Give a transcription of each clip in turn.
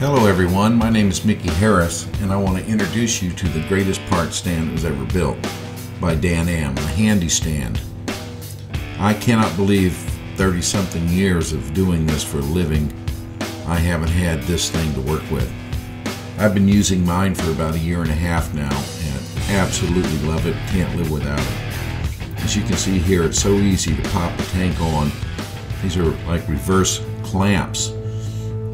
Hello everyone, my name is Mickey Harris and I want to introduce you to the greatest part stand that was ever built by Dan Am, a handy stand. I cannot believe 30-something years of doing this for a living, I haven't had this thing to work with. I've been using mine for about a year and a half now and absolutely love it, can't live without it. As you can see here, it's so easy to pop the tank on. These are like reverse clamps.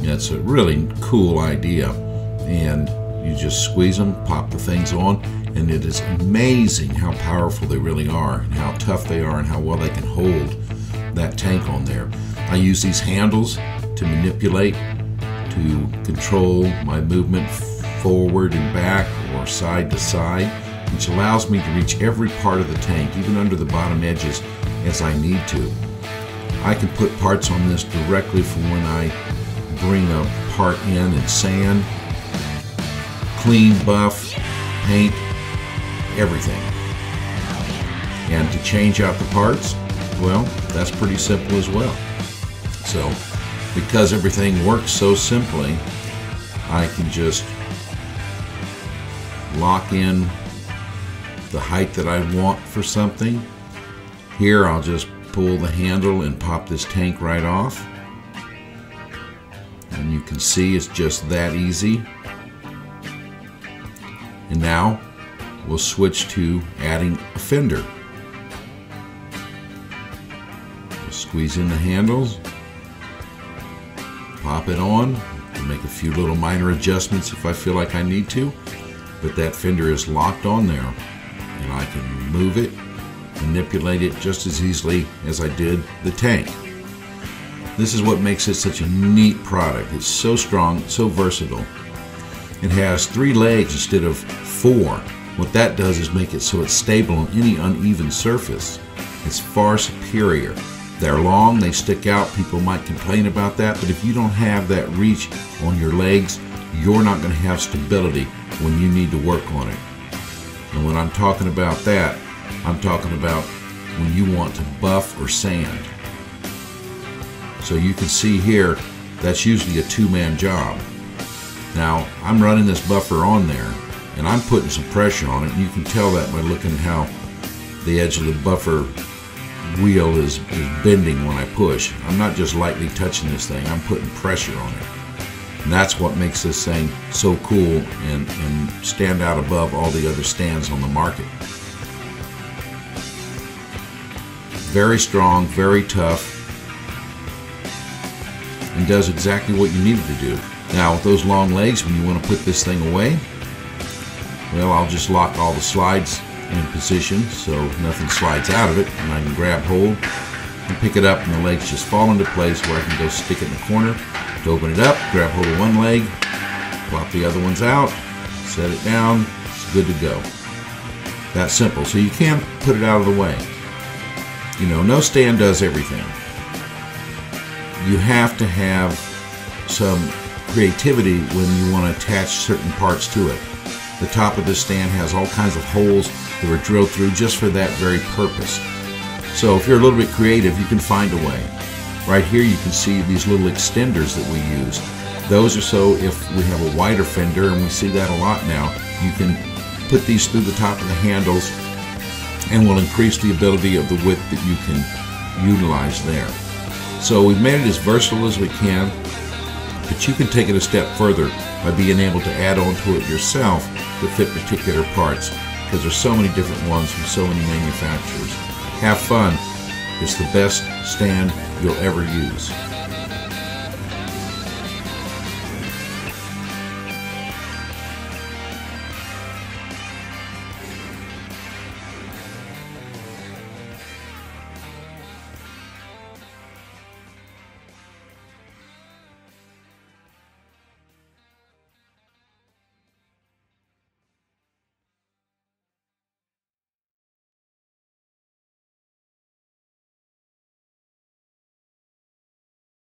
It's a really cool idea, and you just squeeze them, pop the things on, and it is amazing how powerful they really are and how tough they are and how well they can hold that tank on there. I use these handles to manipulate, to control my movement forward and back or side to side, which allows me to reach every part of the tank, even under the bottom edges, as I need to. I can put parts on this directly from when I bring a part in and sand, clean, buff, paint, everything. And to change out the parts, well, that's pretty simple as well. So, because everything works so simply, I can just lock in the height that I want for something. Here, I'll just pull the handle and pop this tank right off. And you can see it's just that easy. And now we'll switch to adding a fender. Just squeeze in the handles, pop it on, make a few little minor adjustments if I feel like I need to, but that fender is locked on there and I can move it, manipulate it just as easily as I did the tank. This is what makes it such a neat product. It's so strong, so versatile. It has 3 legs instead of 4. What that does is make it so it's stable on any uneven surface. It's far superior. They're long, they stick out, people might complain about that, but if you don't have that reach on your legs, you're not going to have stability when you need to work on it. And when I'm talking about that, I'm talking about when you want to buff or sand. So you can see here, that's usually a 2-man job. Now, I'm running this buffer on there, and I'm putting some pressure on it. You can tell that by looking at how the edge of the buffer wheel is bending when I push. I'm not just lightly touching this thing, I'm putting pressure on it. And that's what makes this thing so cool and stand out above all the other stands on the market. Very strong, very tough, and does exactly what you need it to do. Now with those long legs, when you want to put this thing away, well, I'll just lock all the slides in position so nothing slides out of it, and I can grab hold and pick it up and the legs just fall into place where I can go stick it in the corner. To open it up, grab hold of one leg, plop the other ones out, set it down, it's good to go. That simple. So you can't put it out of the way. You know, no stand does everything. You have to have some creativity when you want to attach certain parts to it. The top of this stand has all kinds of holes that were drilled through just for that very purpose. So if you're a little bit creative, you can find a way. Right here you can see these little extenders that we use. Those are so if we have a wider fender, and we see that a lot now, you can put these through the top of the handles and will increase the ability of the width that you can utilize there. So we've made it as versatile as we can, but you can take it a step further by being able to add on to it yourself to fit particular parts, because there's so many different ones from so many manufacturers. Have fun. It's the best stand you'll ever use.